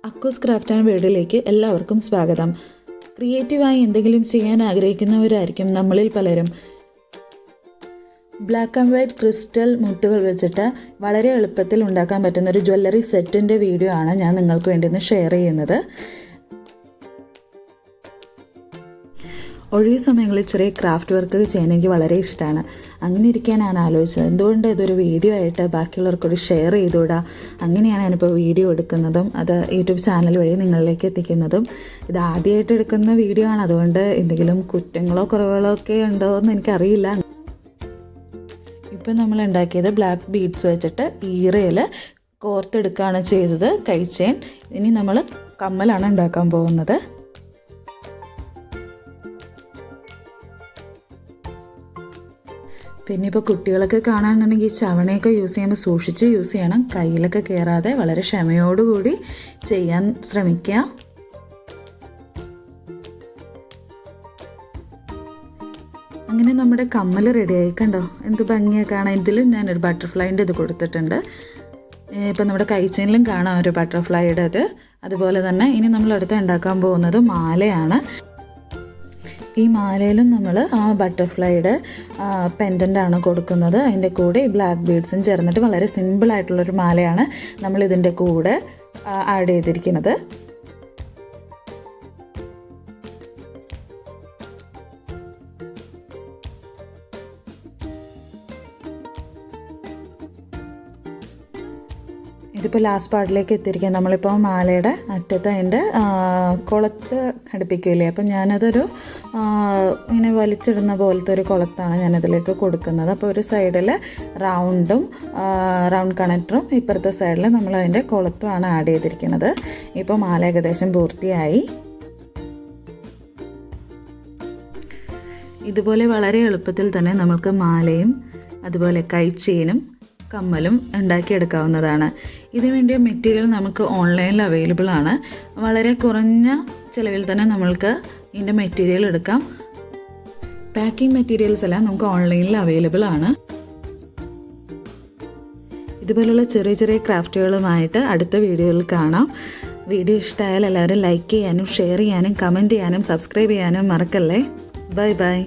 അക്കൂസ് craft and വേൾഡിലേക്ക് എല്ലാവർക്കും സ്വാഗതം. ക്രിയേറ്റീവായി എന്തെങ്കിലും ചെയ്യാൻ ആഗ്രഹിക്കുന്നവരായിരിക്കും നമ്മളിൽ പലരും. ബ്ലാക്ക് ആൻഡ് വൈറ്റ് ക്രിസ്റ്റൽ മുത്തുകൾ വെച്ചിട്ട് വളരെ എളുപ്പത്തിൽ ഉണ്ടാക്കാൻ പറ്റുന്ന ഒരു ജ്വല്ലറി സെറ്റിൻ്റെ വീഡിയോ ആണ് ഞാൻ നിങ്ങൾക്ക് വേണ്ടി ഇന്ന് ഷെയർ ചെയ്യുന്നത്. ഒഴിവ് സമയങ്ങളിൽ ചെറിയ ക്രാഫ്റ്റ് വർക്ക് ചെയ്യാൻ എനിക്ക് വളരെ ഇഷ്ടമാണ്. അങ്ങനെ ഇരിക്കാൻ ഞാൻ ആലോചിച്ചത് എന്തുകൊണ്ട് ഇതൊരു വീഡിയോ ആയിട്ട് ബാക്കിയുള്ളവർക്കൂടി ഷെയർ ചെയ്തുകൂടാ. അങ്ങനെയാണ് ഞാനിപ്പോൾ വീഡിയോ എടുക്കുന്നതും അത് യൂട്യൂബ് ചാനൽ വഴി നിങ്ങളിലേക്ക് എത്തിക്കുന്നതും. ഇത് ആദ്യമായിട്ട് എടുക്കുന്ന വീഡിയോ ആണ്, അതുകൊണ്ട് എന്തെങ്കിലും കുറ്റങ്ങളോ കുറവുകളോ ഒക്കെ ഉണ്ടോ എന്ന് എനിക്കറിയില്ല. ഇപ്പം നമ്മൾ ഉണ്ടാക്കിയത് ബ്ലാക്ക് ബീഡ്സ് വെച്ചിട്ട് ഈറയിൽ കോർത്തെടുക്കുകയാണ് ചെയ്തത്, കൈ ചെയിൻ. ഇനി നമ്മൾ കമ്മലാണ് ഉണ്ടാക്കാൻ പോകുന്നത്. പിന്നെ ഇപ്പോൾ കുട്ടികളൊക്കെ കാണാമെന്നുണ്ടെങ്കിൽ ചവണയൊക്കെ യൂസ് ചെയ്യുമ്പോൾ സൂക്ഷിച്ച് യൂസ് ചെയ്യണം. കയ്യിലൊക്കെ കയറാതെ വളരെ ക്ഷമയോടുകൂടി ചെയ്യാൻ ശ്രമിക്കുക. അങ്ങനെ നമ്മുടെ കമ്മൽ റെഡിയായി. കണ്ടോ എന്ത് ഭംഗിയാണ് കാണാൻ. ഇതിലും ഞാനൊരു ബട്ടർഫ്ലൈൻ്റെ ഇത് കൊടുത്തിട്ടുണ്ട്. ഇപ്പം നമ്മുടെ കൈ ചെയിനിലും കാണാം ഒരു ബട്ടർഫ്ലൈയുടെ ഇത്. അതുപോലെ തന്നെ ഇനി നമ്മൾ അടുത്ത് ഉണ്ടാക്കാൻ പോകുന്നത് മാലയാണ്. ഈ മാലയിലും നമ്മൾ ആ ബട്ടർഫ്ലൈയുടെ പെൻഡൻ്റാണ് കൊടുക്കുന്നത്. അതിൻ്റെ കൂടെ ഈ ബ്ലാക്ക് ബീഡ്സും ചേർന്നിട്ട് വളരെ സിമ്പിളായിട്ടുള്ളൊരു മാലയാണ് നമ്മളിതിൻ്റെ കൂടെ ആഡ് ചെയ്തിരിക്കുന്നത്. ഇതിപ്പോൾ ലാസ്റ്റ് പാർട്ടിലേക്ക് എത്തിയിരിക്കുക. നമ്മളിപ്പോൾ മാലയുടെ അറ്റത്ത് അതിൻ്റെ കുളത്ത് അടുപ്പിക്കില്ലേ, അപ്പം ഞാനതൊരു ഇങ്ങനെ വലിച്ചിടുന്ന പോലത്തെ ഒരു കുളത്താണ് ഞാനതിലേക്ക് കൊടുക്കുന്നത്. അപ്പോൾ ഒരു സൈഡിൽ റൗണ്ട് കണക്ടറും ഇപ്പുറത്തെ സൈഡിൽ നമ്മൾ അതിൻ്റെ കുളത്തുമാണ് ആഡ് ചെയ്തിരിക്കുന്നത്. ഇപ്പോൾ മാല ഏകദേശം പൂർത്തിയായി. ഇതുപോലെ വളരെ എളുപ്പത്തിൽ തന്നെ നമുക്ക് മാലയും അതുപോലെ കൈ ചെയിനും കമ്മലും ഉണ്ടാക്കിയെടുക്കാവുന്നതാണ്. ഇതിനു വേണ്ടിയ മെറ്റീരിയൽ നമുക്ക് ഓൺലൈനിൽ അവൈലബിൾ ആണ്. വളരെ കുറഞ്ഞ ചിലവിൽ തന്നെ നമ്മൾക്ക് ഇതിൻ്റെ മെറ്റീരിയൽ എടുക്കാം. പാക്കിംഗ് മെറ്റീരിയൽസ് എല്ലാം നമുക്ക് ഓൺലൈനിൽ അവൈലബിൾ ആണ്. ഇതുപോലുള്ള ചെറിയ ചെറിയ ക്രാഫ്റ്റുകളുമായിട്ട് അടുത്ത വീഡിയോയിൽ കാണാം. വീഡിയോ ഇഷ്ടമായാൽ എല്ലാവരും ലൈക്ക് ചെയ്യാനും ഷെയർ ചെയ്യാനും കമൻറ്റ് ചെയ്യാനും സബ്സ്ക്രൈബ് ചെയ്യാനും മറക്കല്ലേ. Bye bye.